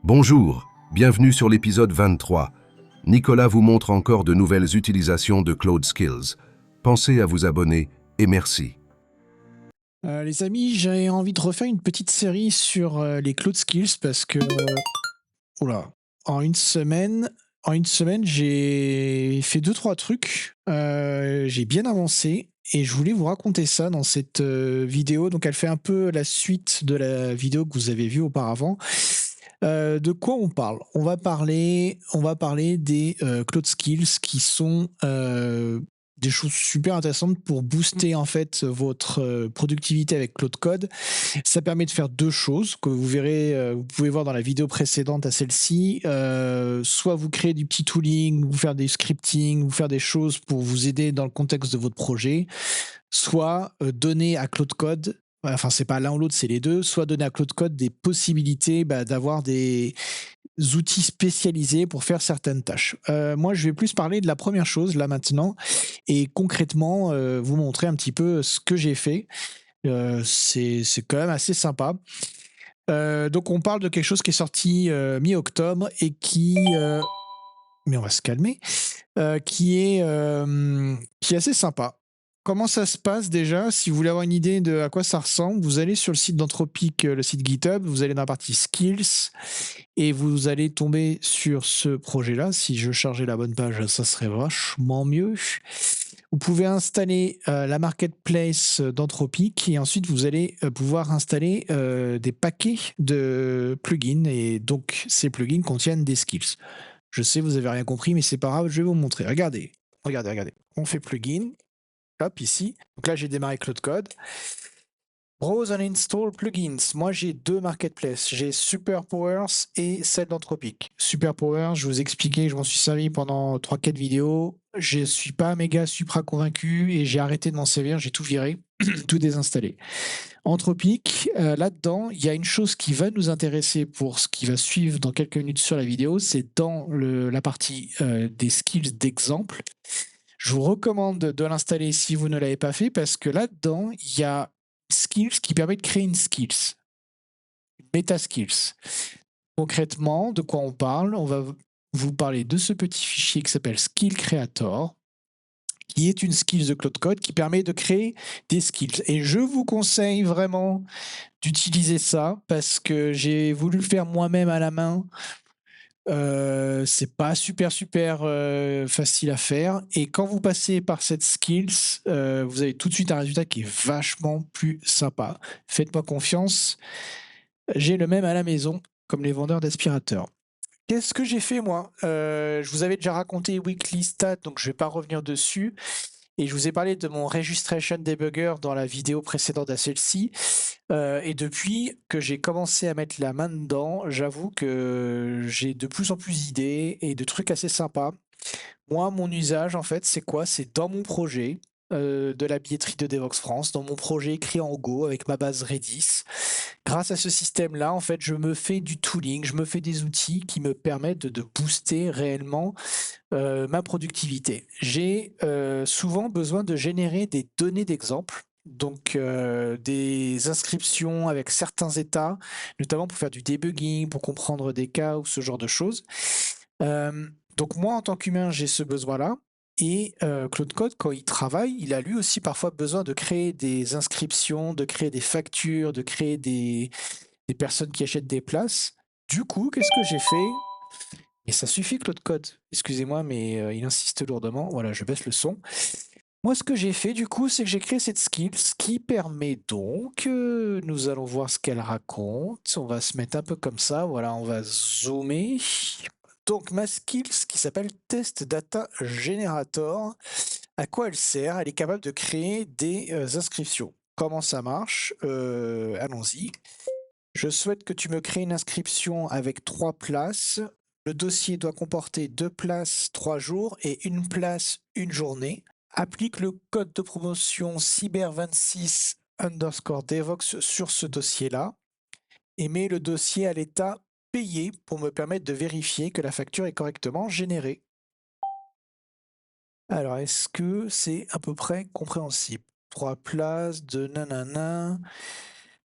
Bonjour, bienvenue sur l'épisode 23. Nicolas vous montre encore de nouvelles utilisations de Claude Skills. Pensez à vous abonner et merci. Les amis, j'ai envie de refaire une petite série sur les Cloud Skills parce que, oula, en une semaine, j'ai fait deux trois trucs. J'ai bien avancé et je voulais vous raconter ça dans cette vidéo. Donc, elle fait un peu la suite de la vidéo que vous avez vue auparavant. De quoi on parle? On va parler des Cloud Skills qui sont des choses super intéressantes pour booster en fait votre productivité avec Claude Code. Ça permet de faire deux choses que vous verrez, vous pouvez voir dans la vidéo précédente à celle-ci. Soit vous créez du petit tooling, vous faire des scripting, vous faire des choses pour vous aider dans le contexte de votre projet, soit donner à Claude Code, enfin c'est pas l'un ou l'autre, c'est les deux, soit donner à Claude Code des possibilités d'avoir des outils spécialisés pour faire certaines tâches. Moi, je vais plus parler de la première chose là maintenant et concrètement vous montrer un petit peu ce que j'ai fait. C'est quand même assez sympa. Donc on parle de quelque chose qui est sorti mi-octobre et mais on va se calmer, qui est assez sympa. Comment ça se passe déjà? Si vous voulez avoir une idée de à quoi ça ressemble, vous allez sur le site d'Anthropic, le site GitHub, vous allez dans la partie Skills et vous allez tomber sur ce projet-là. Si je chargeais la bonne page, ça serait vachement mieux. Vous pouvez installer la marketplace d'Anthropic et ensuite vous allez pouvoir installer des paquets de plugins et donc ces plugins contiennent des skills. Je sais, vous avez rien compris, mais c'est pas grave, je vais vous montrer. Regardez, regardez, regardez. On fait plugin, hop, ici. Donc là, j'ai démarré Claude Code. Browse and install plugins. Moi, j'ai deux marketplaces. J'ai Superpowers et celle d'Anthropic. Superpowers, je vous expliquais, je m'en suis servi pendant 3-4 vidéos. Je suis pas méga supra convaincu et j'ai arrêté de m'en servir, j'ai tout viré, tout désinstallé. Anthropic, là-dedans, il y a une chose qui va nous intéresser pour ce qui va suivre dans quelques minutes sur la vidéo, c'est dans la partie des skills d'exemple. Je vous recommande de l'installer si vous ne l'avez pas fait parce que là-dedans, il y a skills qui permet de créer une skills, une meta skills. Concrètement, de quoi on parle? On va vous parler de ce petit fichier qui s'appelle Skill Creator, qui est une skills de Claude Code qui permet de créer des skills. Et je vous conseille vraiment d'utiliser ça parce que j'ai voulu le faire moi-même à la main. C'est pas super facile à faire et quand vous passez par cette skills, vous avez tout de suite un résultat qui est vachement plus sympa. Faites-moi confiance, j'ai le même à la maison comme les vendeurs d'aspirateurs. Qu'est-ce que j'ai fait moi? Je vous avais déjà raconté Weekly Stat, donc je vais pas revenir dessus. Et je vous ai parlé de mon Registration Debugger dans la vidéo précédente à celle-ci. Et depuis que j'ai commencé à mettre la main dedans, j'avoue que j'ai de plus en plus d'idées et de trucs assez sympas. Moi, mon usage, en fait, c'est quoi? C'est dans mon projet de la billetterie de Devox France, dans mon projet écrit en Go avec ma base Redis. Grâce à ce système-là, en fait, je me fais du tooling, je me fais des outils qui me permettent de booster réellement ma productivité. J'ai souvent besoin de générer des données d'exemple, donc des inscriptions avec certains états, notamment pour faire du debugging, pour comprendre des cas ou ce genre de choses. Donc moi, en tant qu'humain, j'ai ce besoin-là. Et Claude Code, quand il travaille, il a lui aussi parfois besoin de créer des inscriptions, de créer des factures, de créer des personnes qui achètent des places. Du coup, qu'est-ce que j'ai fait? Et ça suffit Claude Code. Excusez-moi, mais il insiste lourdement. Voilà, je baisse le son. Moi, ce que j'ai fait, du coup, c'est que j'ai créé cette skill, ce qui permet donc, nous allons voir ce qu'elle raconte. On va se mettre un peu comme ça. Voilà, on va zoomer. Donc, ma skills qui s'appelle Test Data Generator. À quoi elle sert? Elle est capable de créer des inscriptions. Comment ça marche? Allons-y. Je souhaite que tu me crées une inscription avec 3 places. Le dossier doit comporter 2 places 3 jours et 1 place 1 journée. Applique le code de promotion cyber26 underscore devox sur ce dossier-là et mets le dossier à l'état payé pour me permettre de vérifier que la facture est correctement générée. Alors, est-ce que c'est à peu près compréhensible? 3 places de nanana.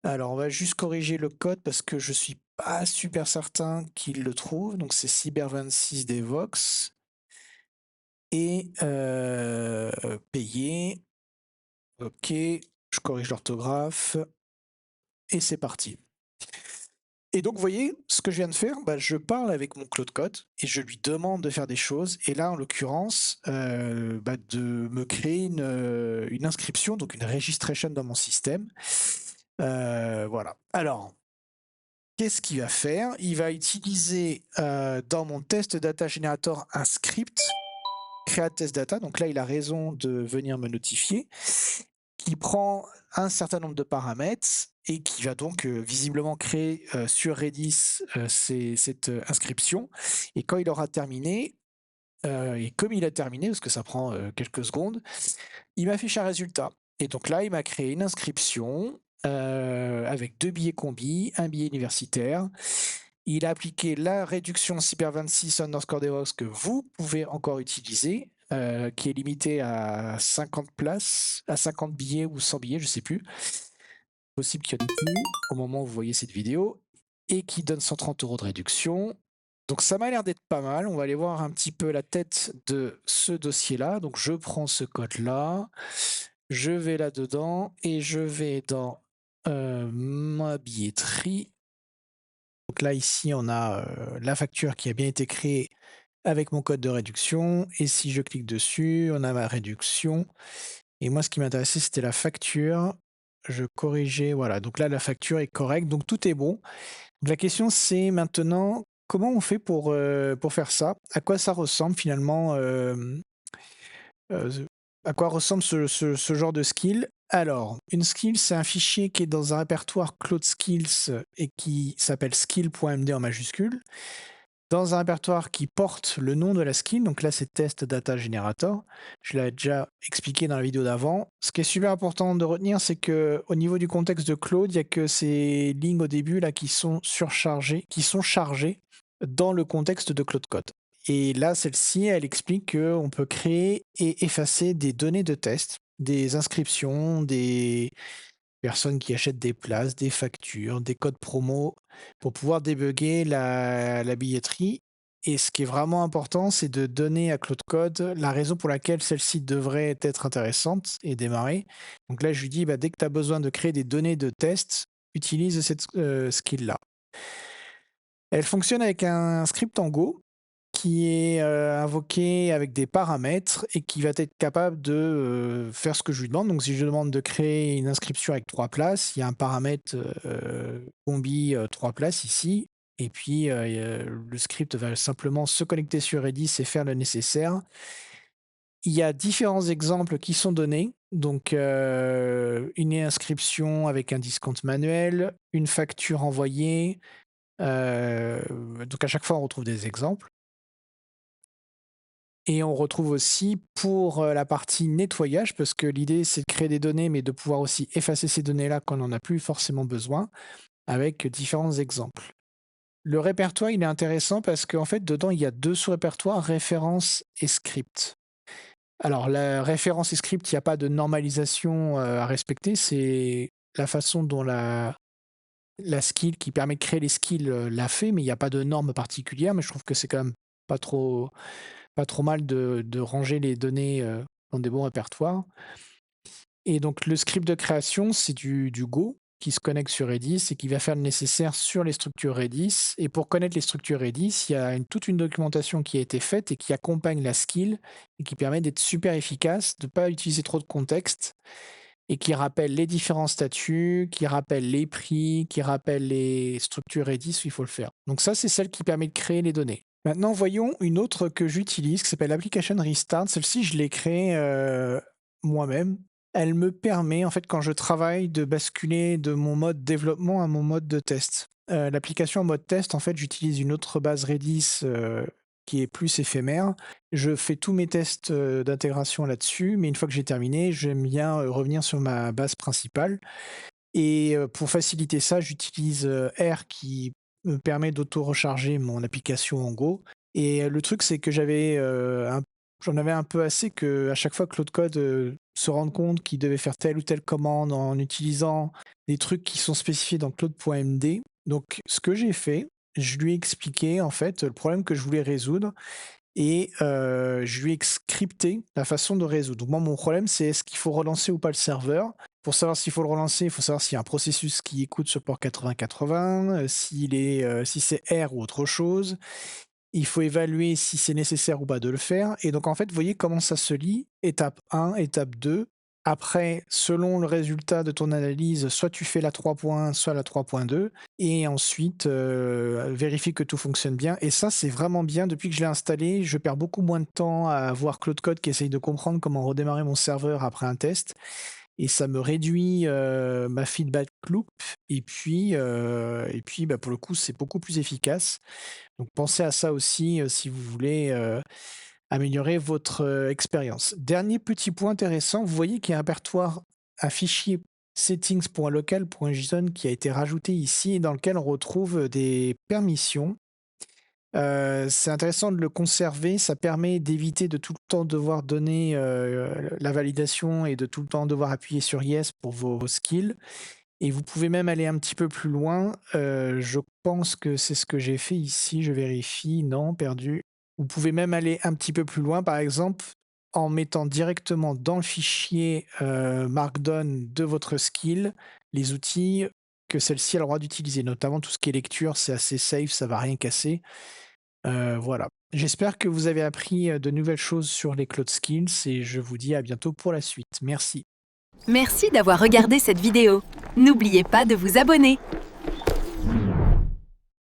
Alors, on va juste corriger le code parce que je suis pas super certain qu'il le trouve, donc c'est Cyber26 Devox et payer. OK, je corrige l'orthographe et c'est parti. Et donc, vous voyez, ce que je viens de faire, bah, je parle avec mon Claude Code et je lui demande de faire des choses. Et là, en l'occurrence, bah, de me créer une inscription, donc une registration dans mon système. Voilà. Alors, qu'est-ce qu'il va faire? Il va utiliser dans mon test data generator un script, create test data. Donc là, il a raison de venir me notifier, qui prend un certain nombre de paramètres et qui va donc visiblement créer sur Redis cette inscription. Et quand il aura terminé, et comme il a terminé, parce que ça prend quelques secondes, il m'affiche un résultat. Et donc là, il m'a créé une inscription avec 2 billets combi, un billet universitaire. Il a appliqué la réduction Cyber26 underscore Devox que vous pouvez encore utiliser, qui est limitée à 50 places, à 50 billets ou 100 billets, je ne sais plus. Possible qu'il y en ait plus au moment où vous voyez cette vidéo, et qui donne 130 € de réduction. Donc ça m'a l'air d'être pas mal. On va aller voir un petit peu la tête de ce dossier-là. Donc je prends ce code-là, je vais là-dedans et je vais dans ma billetterie. Donc là, ici, on a la facture qui a bien été créée avec mon code de réduction. Et si je clique dessus, on a ma réduction. Et moi, ce qui m'intéressait, c'était la facture. Je corrigeais, voilà. Donc là, la facture est correcte. Donc tout est bon. La question, c'est maintenant, comment on fait pour faire ça? À quoi ça ressemble finalement à quoi ressemble ce genre de skill? Alors, une skill, c'est un fichier qui est dans un répertoire Cloud Skills et qui s'appelle skill.md en majuscule, dans un répertoire qui porte le nom de la skill. Donc là, c'est test data generator. Je l'ai déjà expliqué dans la vidéo d'avant. Ce qui est super important de retenir, c'est que au niveau du contexte de Claude, il y a que ces lignes au début là qui sont surchargées, qui sont chargées dans le contexte de Claude Code. Et là, celle-ci, elle explique qu'on peut créer et effacer des données de test, des inscriptions, des personnes qui achètent des places, des factures, des codes promo pour pouvoir débugger la billetterie. Et ce qui est vraiment important, c'est de donner à Claude Code la raison pour laquelle celle-ci devrait être intéressante et démarrer. Donc là, je lui dis, bah, dès que tu as besoin de créer des données de test, utilise cette skill-là. Elle fonctionne avec un script en Go qui est invoqué avec des paramètres et qui va être capable de faire ce que je lui demande. Donc, si je demande de créer une inscription avec 3 places, il y a un paramètre combi 3 places ici. Et puis, le script va simplement se connecter sur Redis et faire le nécessaire. Il y a différents exemples qui sont donnés. Donc, une inscription avec un discount manuel, une facture envoyée. Donc, à chaque fois, on retrouve des exemples. Et on retrouve aussi pour, la partie nettoyage, parce que l'idée, c'est de créer des données, mais de pouvoir aussi effacer ces données-là quand on n'en a plus forcément besoin, avec différents exemples. Le répertoire, il est intéressant parce qu'en fait, dedans, il y a 2 sous-répertoires, référence et script. Alors la référence et script, il y a pas de normalisation, à respecter, c'est la façon dont la skill qui permet de créer les skills, l'a fait, mais il y a pas de norme particulière, mais je trouve que c'est quand même pas trop pas trop mal de ranger les données, dans des bons répertoires. Et donc le script de création, c'est du Go qui se connecte sur Redis et qui va faire le nécessaire sur les structures Redis. Et pour connaître les structures Redis, il y a toute une documentation qui a été faite et qui accompagne la skill et qui permet d'être super efficace, de ne pas utiliser trop de contexte et qui rappelle les différents statuts, qui rappelle les prix, qui rappelle les structures Redis où il faut le faire. Donc ça, c'est celle qui permet de créer les données. Maintenant, voyons une autre que j'utilise qui s'appelle Application Restart. Celle-ci, je l'ai créée moi-même. Elle me permet, en fait, quand je travaille, de basculer de mon mode développement à mon mode de test. L'application en mode test, en fait, j'utilise une autre base Redis qui est plus éphémère. Je fais tous mes tests d'intégration là-dessus, mais une fois que j'ai terminé, j'aime bien revenir sur ma base principale. Et pour faciliter ça, j'utilise R qui me permet d'auto-recharger mon application en Go. Et le truc, c'est que j'en avais un peu assez qu'à chaque fois que Claude Code se rende compte qu'il devait faire telle ou telle commande en utilisant des trucs qui sont spécifiés dans claude.md, Donc ce que j'ai fait, je lui ai expliqué en fait le problème que je voulais résoudre et je lui ai scripté la façon de résoudre. Donc moi mon problème c'est est-ce qu'il faut relancer ou pas le serveur? Pour savoir s'il faut le relancer, il faut savoir s'il y a un processus qui écoute ce port 8080, si c'est R ou autre chose. Il faut évaluer si c'est nécessaire ou pas de le faire et donc en fait, vous voyez comment ça se lie? Étape 1, étape 2. Après, selon le résultat de ton analyse, soit tu fais la 3.1, soit la 3.2 et ensuite, vérifie que tout fonctionne bien et ça, c'est vraiment bien. Depuis que je l'ai installé, je perds beaucoup moins de temps à voir Claude Code qui essaye de comprendre comment redémarrer mon serveur après un test et ça me réduit, ma feedback loop et puis, bah, pour le coup, c'est beaucoup plus efficace. Donc pensez à ça aussi, si vous voulez, améliorer votre, expérience. Dernier petit point intéressant, vous voyez qu'il y a un fichier settings.local.json qui a été rajouté ici et dans lequel on retrouve des permissions. C'est intéressant de le conserver, ça permet d'éviter de tout le temps devoir donner, la validation et de tout le temps devoir appuyer sur yes pour vos skills. Et vous pouvez même aller un petit peu plus loin, je pense que c'est ce que j'ai fait ici, je vérifie, non, perdu. Vous pouvez même aller un petit peu plus loin, par exemple, en mettant directement dans le fichier, markdown de votre skill, les outils que celle-ci a le droit d'utiliser, notamment tout ce qui est lecture, c'est assez safe, ça va rien casser. Voilà. J'espère que vous avez appris, de nouvelles choses sur les cloud skills et je vous dis à bientôt pour la suite. Merci. Merci d'avoir regardé cette vidéo. N'oubliez pas de vous abonner.